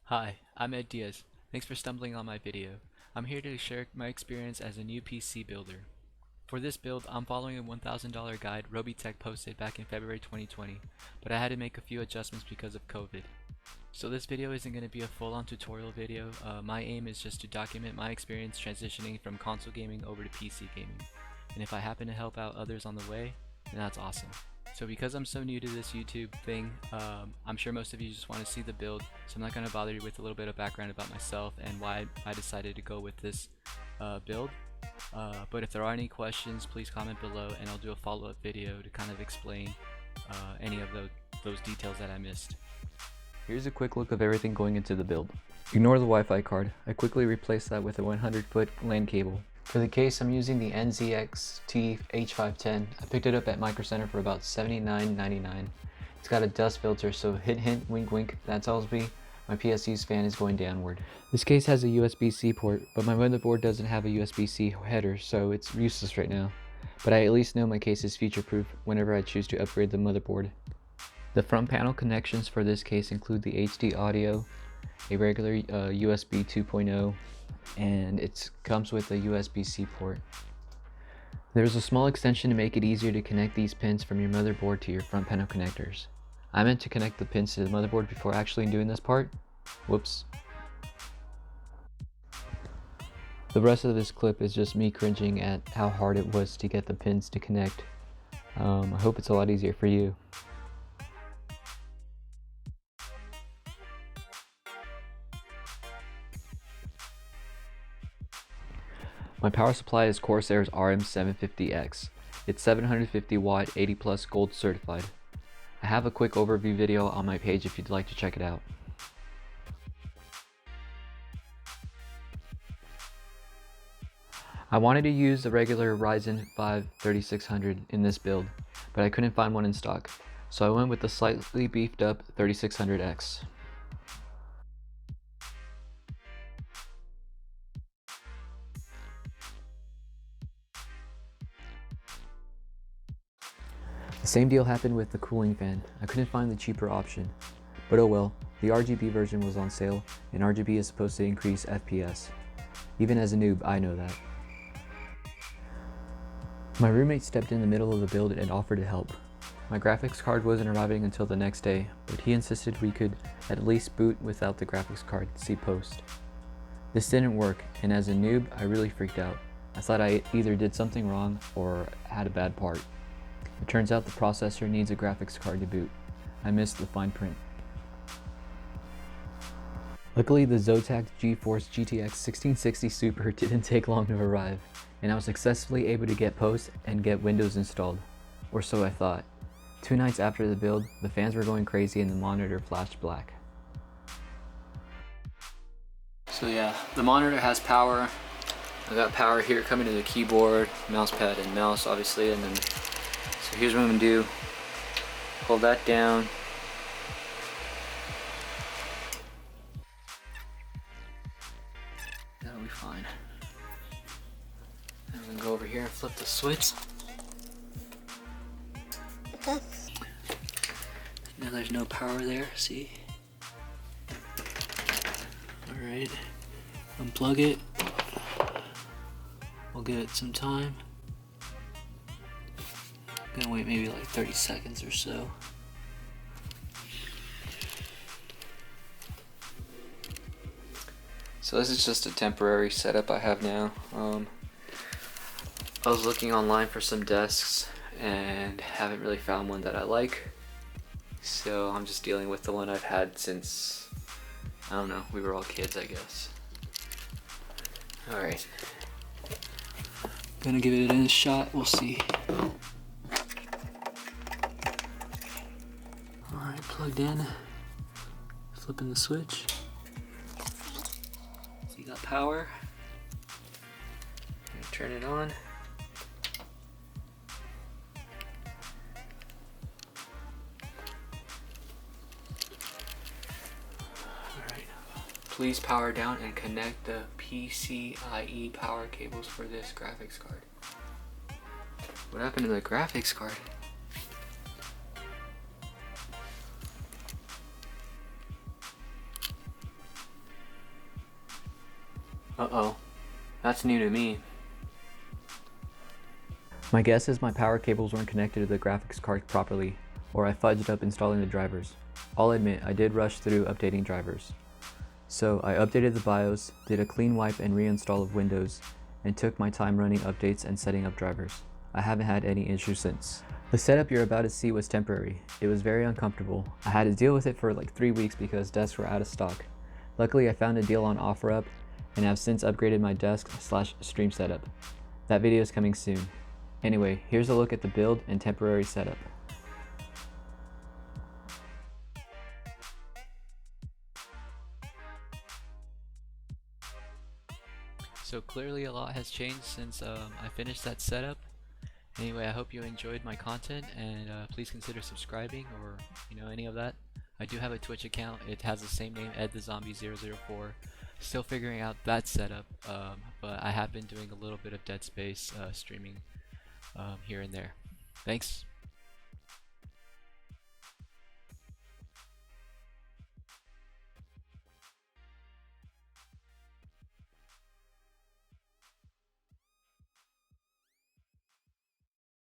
Hi, I'm Ed Diaz. Thanks for stumbling on my video. I'm here to share my experience as a new PC builder. For this build, I'm following a $1,000 guide Robeytech posted back in February 2020, but I had to make a few adjustments because of COVID. So this video isn't going to be a full-on tutorial video. My aim is just to document my experience transitioning from console gaming over to PC gaming. And if I happen to help out others on the way, then that's awesome. So because I'm so new to this YouTube thing, I'm sure most of you just want to see the build, so I'm not going to bother you with a little bit of background about myself and why I decided to go with this build. But if there are any questions, please comment below and I'll do a follow-up video to kind of explain any of those details that I missed. Here's a quick look of everything going into the build. Ignore the Wi-Fi card. I quickly replaced that with a 100-foot LAN cable. For the case, I'm using the NZXT H510. I picked it up at Micro Center for about $79.99. It's got a dust filter, so hint hint, wink wink, that tells me my PSU's fan is going downward. This case has a USB-C port, but my motherboard doesn't have a USB-C header, so it's useless right now. But I at least know my case is future-proof whenever I choose to upgrade the motherboard. The front panel connections for this case include the HD audio, a regular USB 2.0, and it comes with a USB-C port. There's a small extension to make it easier to connect these pins from your motherboard to your front panel connectors. I meant to connect the pins to the motherboard before actually doing this part. Whoops. The rest of this clip is just me cringing at how hard it was to get the pins to connect. I hope it's a lot easier for you. My power supply is Corsair's RM750X. It's 750 watt, 80 plus gold certified. I have a quick overview video on my page if you'd like to check it out. I wanted to use the regular Ryzen 5 3600 in this build, but I couldn't find one in stock, so I went with the slightly beefed up 3600X. The same deal happened with the cooling fan. I couldn't find the cheaper option. But oh well, the RGB version was on sale, and RGB is supposed to increase FPS. Even as a noob, I know that. My roommate stepped in the middle of the build and offered to help. My graphics card wasn't arriving until the next day, but he insisted we could at least boot without the graphics card, see post. This didn't work, and as a noob, I really freaked out. I thought I either did something wrong or had a bad part. It turns out the processor needs a graphics card to boot. I missed the fine print. Luckily, the ZOTAC GeForce GTX 1660 Super didn't take long to arrive, and I was successfully able to get post and get Windows installed. Or so I thought. 2 nights after the build, the fans were going crazy and the monitor flashed black. So yeah, the monitor has power. I got power here coming to the keyboard, mouse pad, and mouse obviously, and then so here's what I'm going to do. Hold that down. That'll be fine. And I'm going to go over here and flip the switch. Now there's no power there, see? Alright, unplug it. We'll give it some time. Gonna wait maybe like 30 seconds or so. So this is just a temporary setup I have now. I was looking online for some desks and haven't really found one that I like. So I'm just dealing with the one I've had since, I don't know, we were all kids, I guess. Alright. Gonna give it a shot, we'll see. Alright, plugged in. Flipping the switch. So you got power. Gonna turn it on. Alright. Please power down and connect the PCIe power cables for this graphics card. What happened to the graphics card? Uh-oh. That's new to me. My guess is my power cables weren't connected to the graphics card properly, or I fudged up installing the drivers. I'll admit, I did rush through updating drivers. So I updated the BIOS, did a clean wipe and reinstall of Windows, and took my time running updates and setting up drivers. I haven't had any issues since. The setup you're about to see was temporary. It was very uncomfortable. I had to deal with it for like 3 weeks because desks were out of stock. Luckily I found a deal on OfferUp and have since upgraded my desk/stream setup. That video is coming soon. Anyway, here's a look at the build and temporary setup. So clearly a lot has changed since I finished that setup. Anyway, I hope you enjoyed my content, and please consider subscribing or any of that. I do have a Twitch account. It has the same name, EdTheZombie004. Still figuring out that setup, but I have been doing a little bit of Dead Space streaming here and there. Thanks.